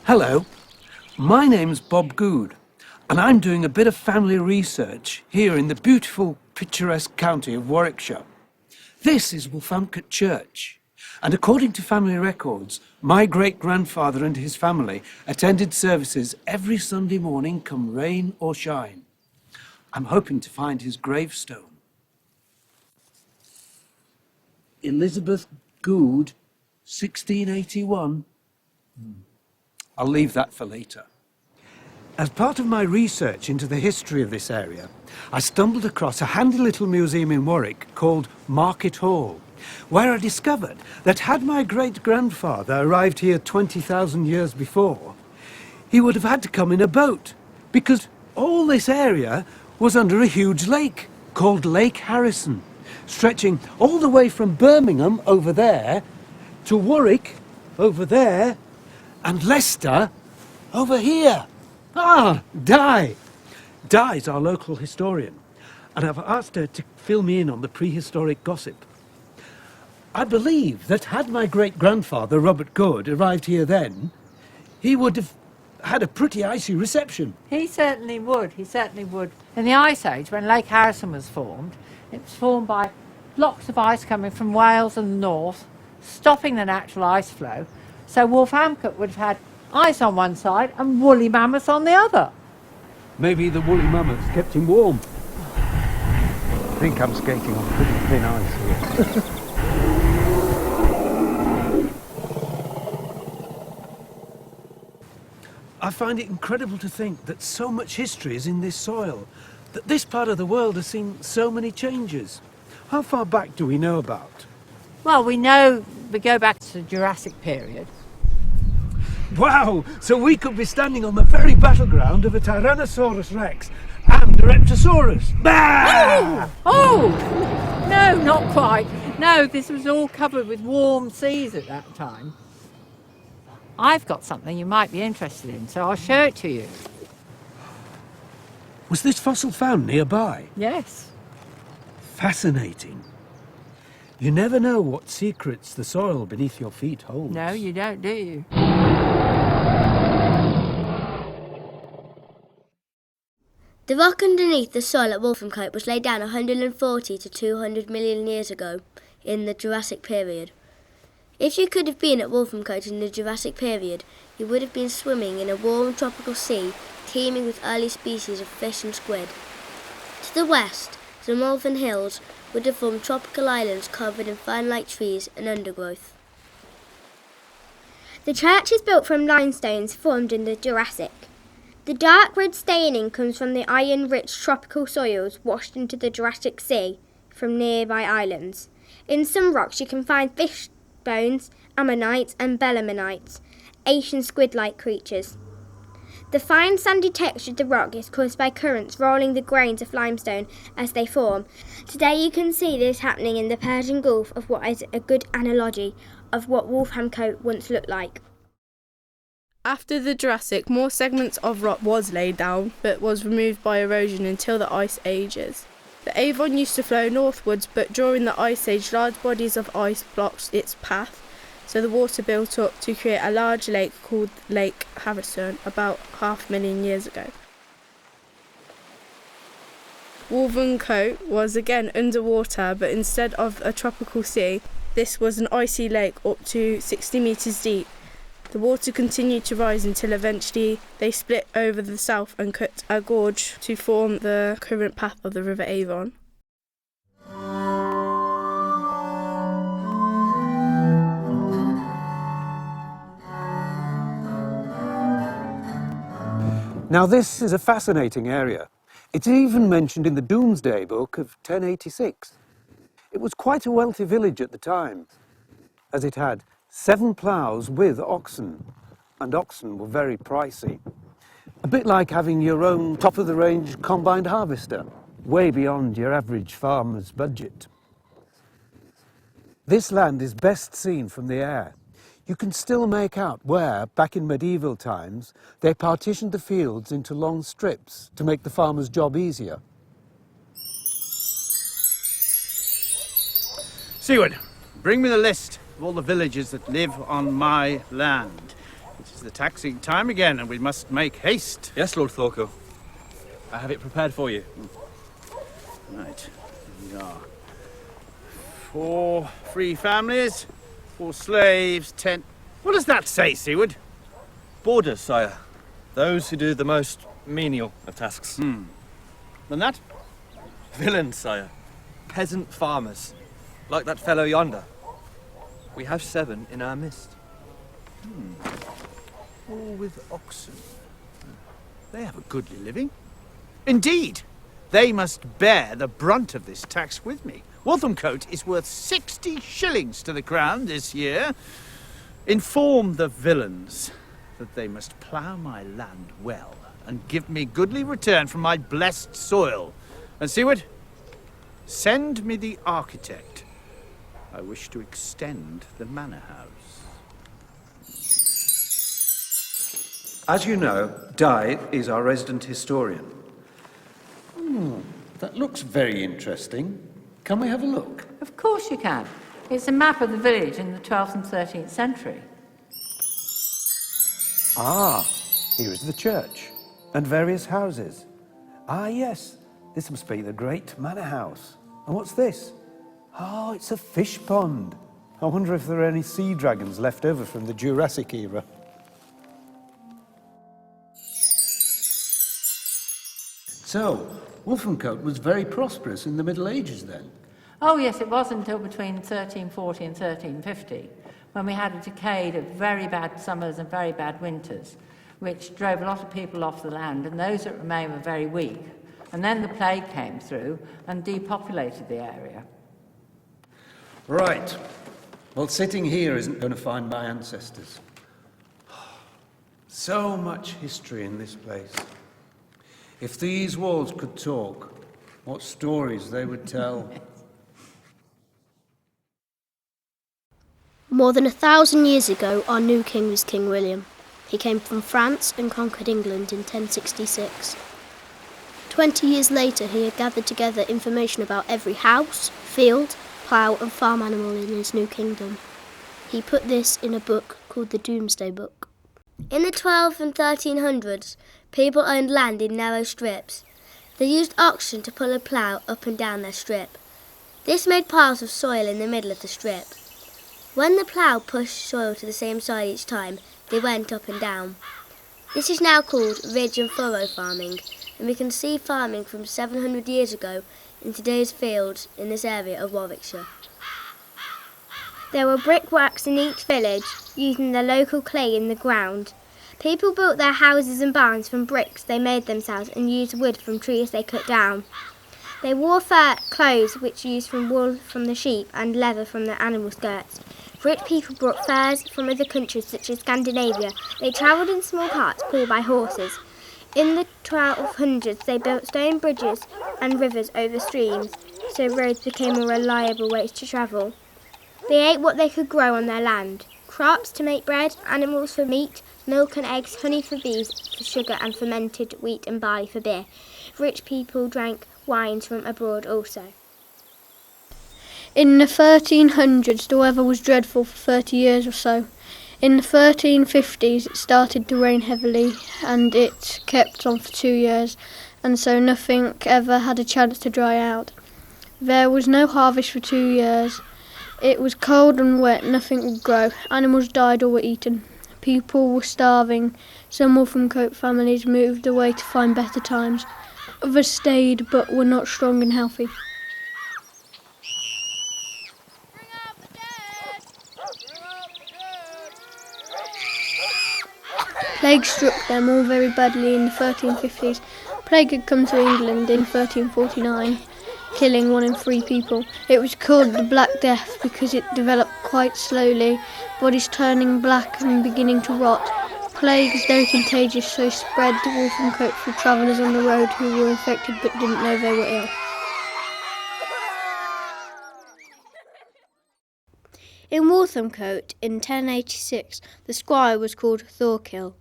Hello, my name's Bob Good, and I'm doing a bit of family research here in the beautiful, picturesque county of Warwickshire. This is Wolfhamcote Church, and according to family records, my great-grandfather and his family attended services every Sunday morning, come rain or shine. I'm hoping to find his gravestone. Elizabeth Good, 1681. I'll leave that for later. As part of my research into the history of this area, I stumbled across a handy little museum in Warwick called Market Hall, where I discovered that had my great-grandfather arrived here 20,000 years before, he would have had to come in a boat, because all this area was under a huge lake called Lake Harrison, stretching all the way from Birmingham over there to Warwick over there, and Leicester over here. Di. Di's our local historian, and I've asked her to fill me in on the prehistoric gossip. I believe that had my great-grandfather, Robert Good, arrived here then, he would have had a pretty icy reception. He certainly would, In the Ice Age, when Lake Harrison was formed, it was formed by blocks of ice coming from Wales and the north, stopping the natural ice flow, so Wolfhamcote would have had ice on one side and woolly mammoths on the other. Maybe the woolly mammoths kept him warm. I think I'm skating on pretty thin ice here. I find it incredible to think that so much history is in this soil, that this part of the world has seen so many changes. How far back do we know about? Well, we know we go back to the Jurassic period. Wow! So we could be standing on the very battleground of a Tyrannosaurus Rex and a Reptosaurus. Bah! Oh! No, not quite. No, this was all covered with warm seas at that time. I've got something you might be interested in, so I'll show it to you. Was this fossil found nearby? Yes. Fascinating. You never know what secrets the soil beneath your feet holds. No, you don't, do you? The rock underneath the soil at Wolfhamcote was laid down 140 to 200 million years ago in the Jurassic period. If you could have been at Wolfhamcote in the Jurassic period, you would have been swimming in a warm tropical sea teeming with early species of fish and squid. To the west, the Malvern Hills would have formed tropical islands covered in fern-like trees and undergrowth. The church is built from limestones formed in the Jurassic. The dark red staining comes from the iron-rich tropical soils washed into the Jurassic Sea from nearby islands. In some rocks you can find fish bones, ammonites and belemnites, Asian squid-like creatures. The fine sandy texture of the rock is caused by currents rolling the grains of limestone as they form. Today you can see this happening in the Persian Gulf of what is a good analogy of what Wolfhamcote once looked like. After the Jurassic, more segments of rock was laid down, but was removed by erosion until the Ice Ages. The Avon used to flow northwards, but during the Ice Age, large bodies of ice blocked its path, so the water built up to create a large lake called Lake Harrison about 500,000 years ago. Wolfhamcote was again underwater, but instead of a tropical sea, this was an icy lake up to 60 metres deep. The water continued to rise until eventually they split over the south and cut a gorge to form the current path of the River Avon. Now this is a fascinating area. It's even mentioned in the Domesday Book of 1086. It was quite a wealthy village at the time, as it had 7 ploughs with oxen, and oxen were very pricey. A bit like having your own top-of-the-range combined harvester, way beyond your average farmer's budget. This land is best seen from the air. You can still make out where, back in medieval times, they partitioned the fields into long strips to make the farmer's job easier. Seward, bring me the list of all the villagers that live on my land. It is the taxing time again, and we must make haste. Yes, Lord Thorkill. I have it prepared for you. Right, here we are. 4 free families, 4 slaves, 10... What does that say, Seward? Boarders, sire. Those who do the most menial of tasks. And that? Villains, sire. Peasant farmers. Like that fellow yonder. We have 7 in our midst. All with oxen. They have a goodly living. Indeed, they must bear the brunt of this tax with me. Wolfhamcote is worth 60 shillings to the crown this year. Inform the villains that they must plough my land well and give me goodly return from my blessed soil. And Seward, send me the architect. I wish to extend the manor house. As you know, Di is our resident historian. That looks very interesting. Can we have a look? Of course you can. It's a map of the village in the 12th and 13th century. Ah, here is the church and various houses. Ah, yes, this must be the great manor house. And what's this? Oh, it's a fish pond. I wonder if there are any sea dragons left over from the Jurassic era. So, Wolfhamcote was very prosperous in the Middle Ages then? Oh yes, it was until between 1340 and 1350, when we had a decade of very bad summers and very bad winters, which drove a lot of people off the land, and those that remained were very weak. And then the plague came through and depopulated the area. Right. Well, sitting here isn't going to find my ancestors. So much history in this place. If these walls could talk, what stories they would tell. More than 1,000 years ago, our new king was King William. He came from France and conquered England in 1066. 20 years later, he had gathered together information about every house, field, plough and farm animal in his new kingdom. He put this in a book called the Domesday Book. In the 12 and 1300s, people owned land in narrow strips. They used oxen to pull a plough up and down their strip. This made piles of soil in the middle of the strip. When the plough pushed soil to the same side each time, they went up and down. This is now called ridge and furrow farming, and we can see farming from 700 years ago in today's fields in this area of Warwickshire. There were brickworks in each village, using the local clay in the ground. People built their houses and barns from bricks they made themselves and used wood from trees they cut down. They wore fur clothes which used from wool from the sheep and leather from the animal skirts. Rich people brought furs from other countries such as Scandinavia. They travelled in small carts pulled by horses. In the 1200s they built stone bridges and rivers over streams, so roads became a reliable way to travel. They ate what they could grow on their land: crops to make bread, animals for meat, milk and eggs, honey for bees, for sugar, and fermented wheat and barley for beer. Rich people drank wines from abroad also. In the 1300s the weather was dreadful for 30 years or so. In the 1350s it started to rain heavily and it kept on for 2 years, and so nothing ever had a chance to dry out. There was no harvest for 2 years. It was cold and wet, nothing would grow. Animals died or were eaten. People were starving. Some Wolfhamcote families moved away to find better times. Others stayed but were not strong and healthy. Plague struck them all very badly in the 1350s. Plague had come to England in 1349. Killing 1 in 3 people. It was called the Black Death because it developed quite slowly, bodies turning black and beginning to rot. Plague is very contagious, so spread to Wolfhamcote through travellers on the road who were infected but didn't know they were ill. In Wolfhamcote, in 1086, the squire was called Thorkill.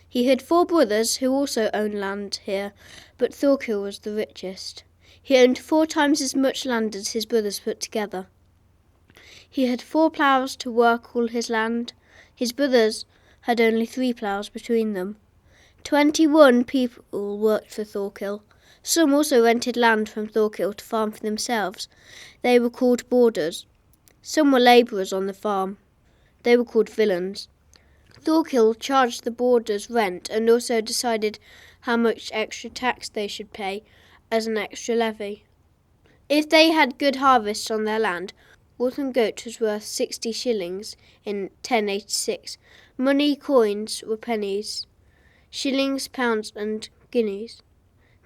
He had 4 brothers who also owned land here, but Thorkill was the richest. He owned 4 times as much land as his brothers put together. He had 4 ploughs to work all his land. His brothers had only 3 ploughs between them. 21 people worked for Thorkill. Some also rented land from Thorkill to farm for themselves. They were called boarders. Some were labourers on the farm. They were called villeins. Thorkill charged the boarders rent and also decided how much extra tax they should pay as an extra levy. If they had good harvests on their land, Wolfhamcote was worth 60 shillings in 1086. Money coins were pennies, shillings, pounds and guineas.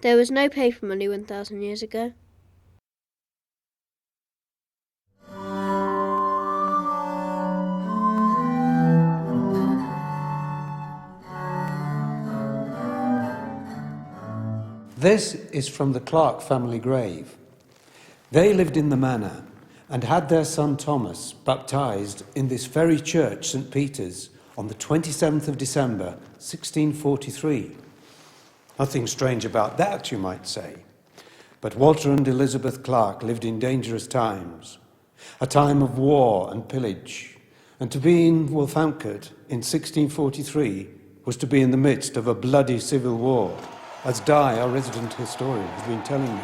There was no paper money 1,000 years ago. This is from the Clark family grave. They lived in the manor and had their son Thomas baptised in this very church, St. Peter's, on the 27th of December, 1643. Nothing strange about that, you might say. But Walter and Elizabeth Clark lived in dangerous times, a time of war and pillage, and to be in Wolfhamcote in 1643 was to be in the midst of a bloody civil war, as Di, our resident historian, has been telling me.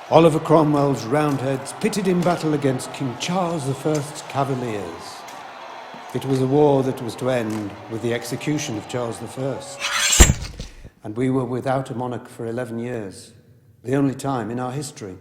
Oliver Cromwell's Roundheads pitted in battle against King Charles I's Cavaliers. It was a war that was to end with the execution of Charles I. And we were without a monarch for 11 years, the only time in our history.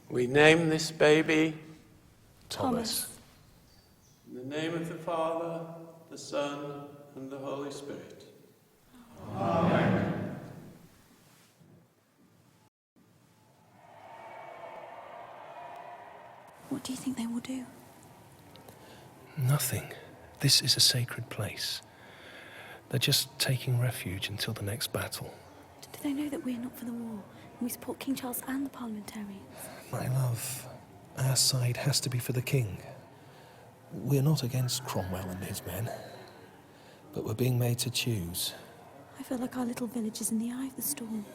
We name this baby Thomas. in the name of the Father, the Son, and the Holy Spirit. Amen. What do you think they will do? Nothing. This is a sacred place. They're just taking refuge until the next battle. Do they know that we're not for the war, and we support King Charles and the parliamentarians? My love, our side has to be for the king. We're not against Cromwell and his men, but we're being made to choose. I feel like our little village is in the eye of the storm.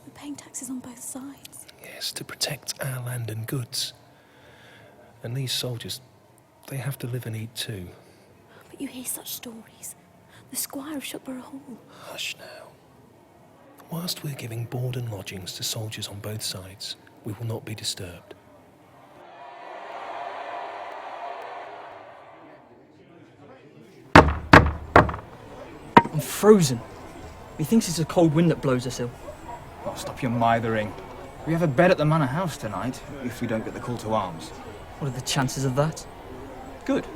We're paying taxes on both sides. Yes, to protect our land and goods. And these soldiers, they have to live and eat too. But you hear such stories. The Squire of Shuckborough Hall. Hush now. Whilst we're giving board and lodgings to soldiers on both sides, we will not be disturbed. I'm frozen. He thinks it's a cold wind that blows us ill. Oh, stop your mithering. We have a bed at the manor house tonight, if we don't get the call to arms. What are the chances of that? Good.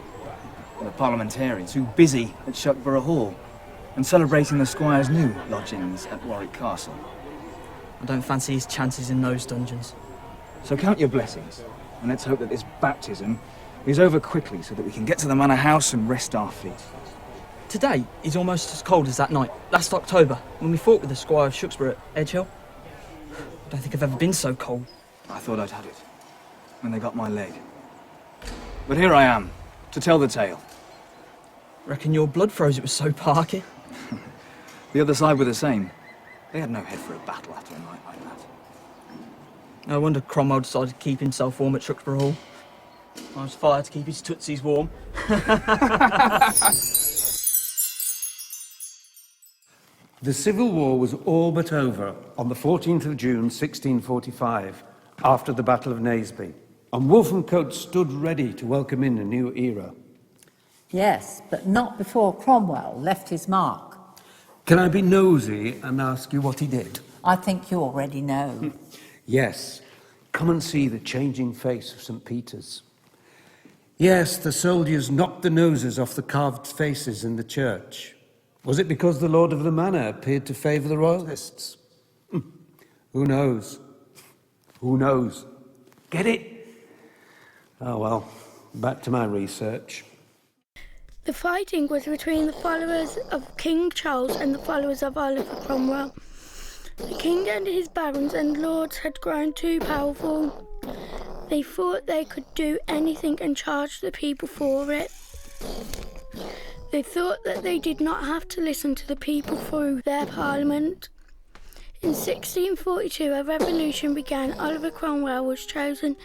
The parliamentarians who busy at Shuckborough Hall and celebrating the Squire's new lodgings at Warwick Castle. I don't fancy his chances in those dungeons. So count your blessings, and let's hope that this baptism is over quickly so that we can get to the manor house and rest our feet. Today is almost as cold as that night, last October, when we fought with the Squire of Shucksborough at Edgehill. I don't think I've ever been so cold. I thought I'd had it, when they got my leg. But here I am, to tell the tale. Reckon your blood froze, it was so parky. The other side were the same. They had no head for a battle after a night like that. No wonder Cromwell decided to keep himself warm at Shucksborough Hall. I was fired to keep his tootsies warm. The Civil War was all but over on the 14th of June 1645, after the Battle of Naseby, and Wolfhamcote stood ready to welcome in a new era. Yes, but not before Cromwell left his mark. Can I be nosy and ask you what he did? I think you already know. Yes. Come and see the changing face of St. Peter's. Yes, the soldiers knocked the noses off the carved faces in the church. Was it because the Lord of the Manor appeared to favour the Royalists? Who knows? Who knows? Get it? Oh well, back to my research. The fighting was between the followers of King Charles and the followers of Oliver Cromwell. The king and his barons and lords had grown too powerful. They thought they could do anything and charge the people for it. They thought that they did not have to listen to the people through their parliament. In 1642, a revolution began. Oliver Cromwell was chosen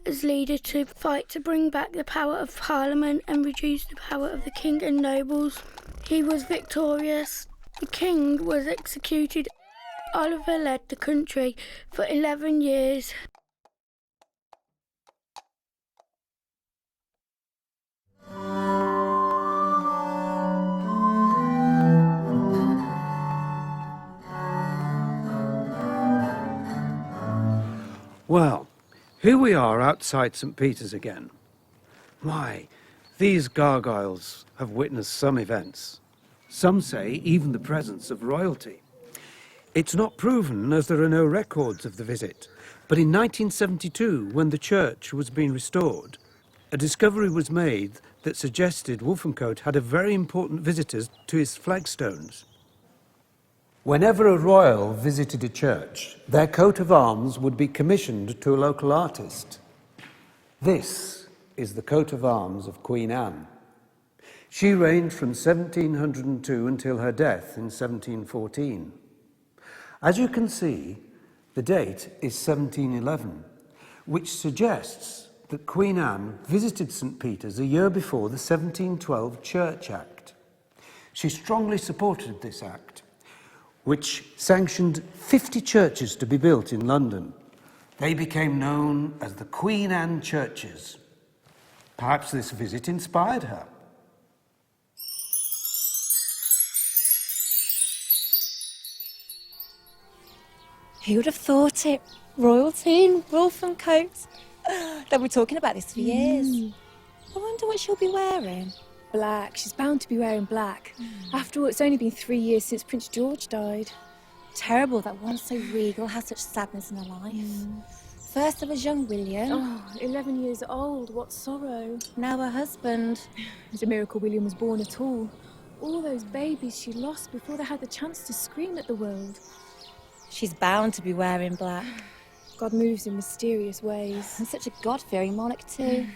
as leader to fight to bring back the power of Parliament and reduce the power of the king and nobles. He was victorious. The king was executed. Oliver led the country for 11 years. Well, here we are outside St. Peter's again. Why, these gargoyles have witnessed some events. Some say even the presence of royalty. It's not proven as there are no records of the visit, but in 1972, when the church was being restored, a discovery was made that suggested Wolfhamcote had a very important visitor to its flagstones. Whenever a royal visited a church, their coat of arms would be commissioned to a local artist. This is the coat of arms of Queen Anne. She reigned from 1702 until her death in 1714. As you can see, the date is 1711, which suggests that Queen Anne visited St. Peter's a year before the 1712 Church Act. She strongly supported this act, which sanctioned 50 churches to be built in London. They became known as the Queen Anne churches. Perhaps this visit inspired her. Who would have thought it? Royalty in Wolfhamcote. They'll be talking about this for years. I wonder what she'll be wearing. Black. She's bound to be wearing black. After all, it's only been 3 years since Prince George died. Terrible that one so regal has such sadness in her life. First there was young William. Oh, 11 years old. What sorrow. Now her husband. It's a miracle William was born at all. All those babies she lost before they had the chance to scream at the world. She's bound to be wearing black. God moves in mysterious ways. And such a God-fearing monarch too.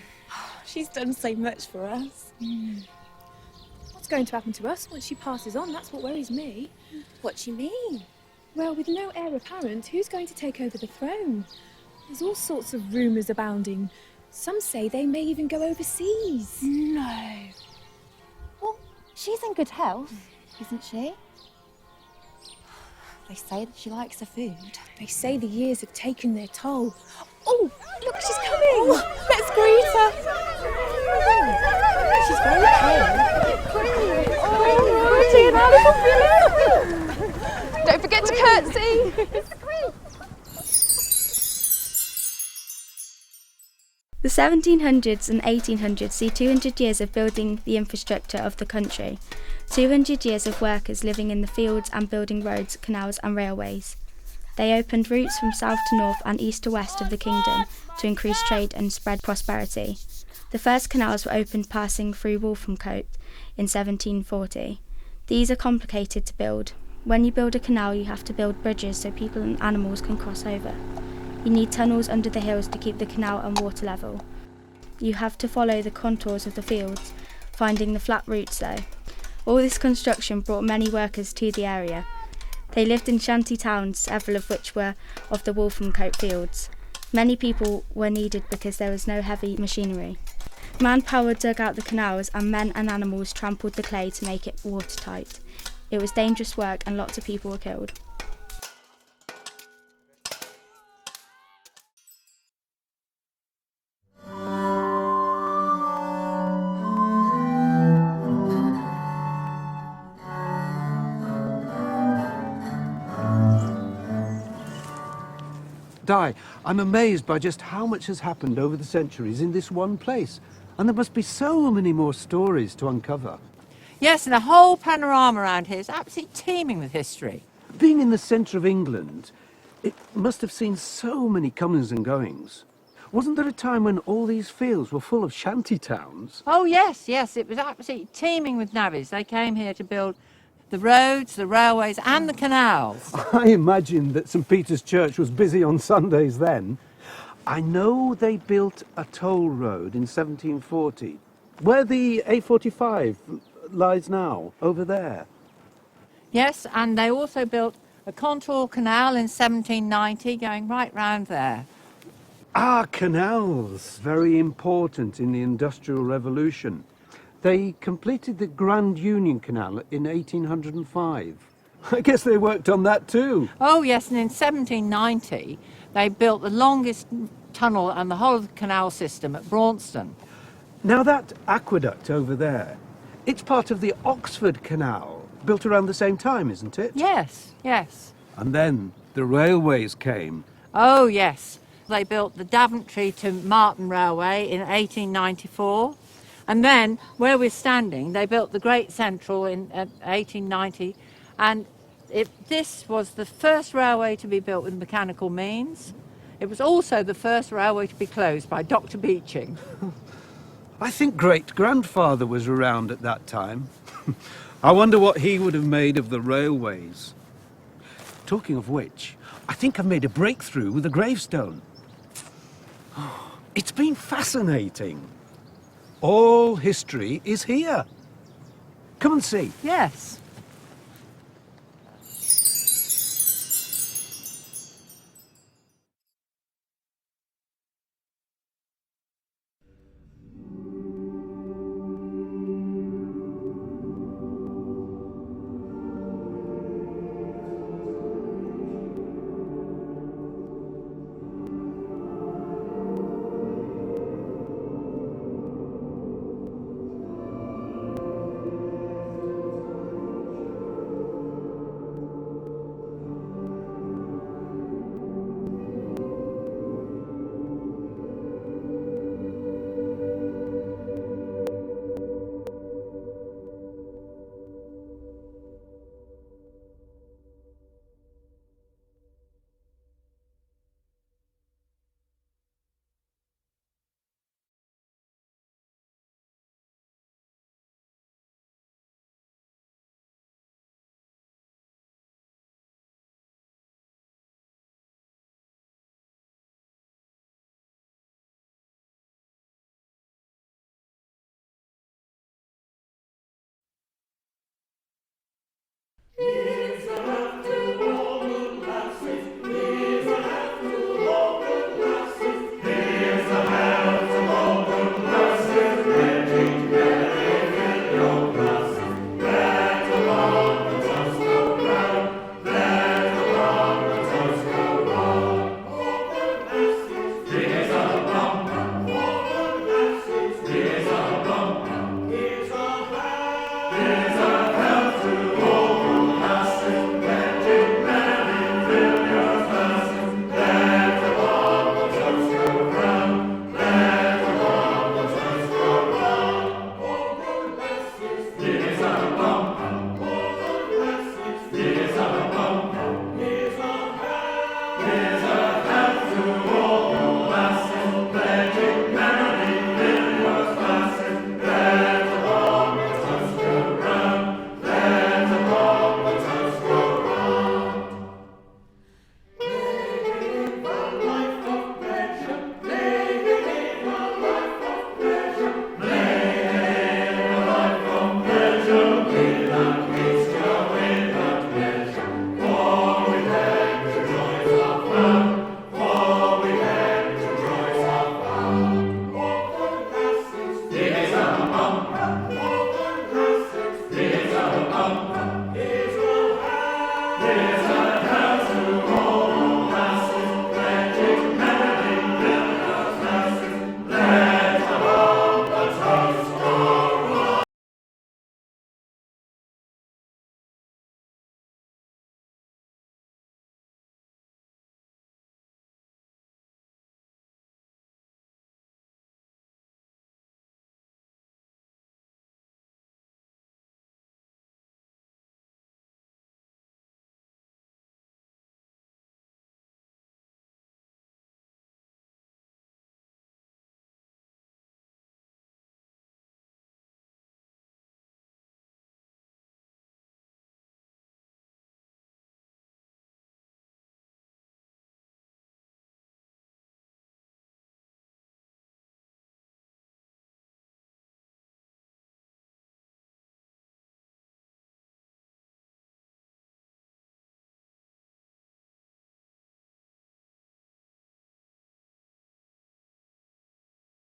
She's done so much for us. What's going to happen to us once she passes on? That's what worries me. What do you mean? Well, with no heir apparent, who's going to take over the throne? There's all sorts of rumours abounding. Some say they may even go overseas. No. Well, she's in good health, isn't she? They say that she likes her food. They say the years have taken their toll. Oh, look, she's coming! Let's greet her! She's very pale. Don't forget to curtsy! The 1700s and 1800s see 200 years of building the infrastructure of the country, 200 years of workers living in the fields and building roads, canals and railways. They opened routes from south to north and east to west of the kingdom to increase trade and spread prosperity. The first canals were opened passing through Wolfhamcote in 1740. These are complicated to build. When you build a canal, you have to build bridges so people and animals can cross over. You need tunnels under the hills to keep the canal and water level. You have to follow the contours of the fields, finding the flat routes though. All this construction brought many workers to the area. They lived in shanty towns, several of which were of the Wolfhamcote fields. Many people were needed because there was no heavy machinery. Manpower dug out the canals and men and animals trampled the clay to make it watertight. It was dangerous work and lots of people were killed. Di, I'm amazed by just how much has happened over the centuries in this one place. And there must be so many more stories to uncover. Yes, and the whole panorama around here is absolutely teeming with history. Being in the centre of England, it must have seen so many comings and goings. Wasn't there a time when all these fields were full of shanty towns? Oh, yes, yes, it was absolutely teeming with navvies. They came here to build the roads, the railways and the canals. I imagine that St Peter's Church was busy on Sundays then. I know they built a toll road in 1740, where the A45 lies now, over there. Yes, and they also built a contour canal in 1790 going right round there. Ah, canals, very important in the Industrial Revolution. They completed the Grand Union Canal in 1805. I guess they worked on that too. Oh, yes, and in 1790 they built the longest tunnel and the whole of the canal system at Braunston. Now that aqueduct over there, it's part of the Oxford Canal, built around the same time, isn't it? Yes, yes. And then the railways came. Oh, yes. They built the Daventry to Marton Railway in 1894. And then, where we're standing, they built the Great Central in 1890. And this was the first railway to be built with mechanical means. It was also the first railway to be closed by Dr. Beeching. I think great-grandfather was around at that time. I wonder what he would have made of the railways. Talking of which, I think I've made a breakthrough with a gravestone. It's been fascinating. All history is here. Come and see. Yes.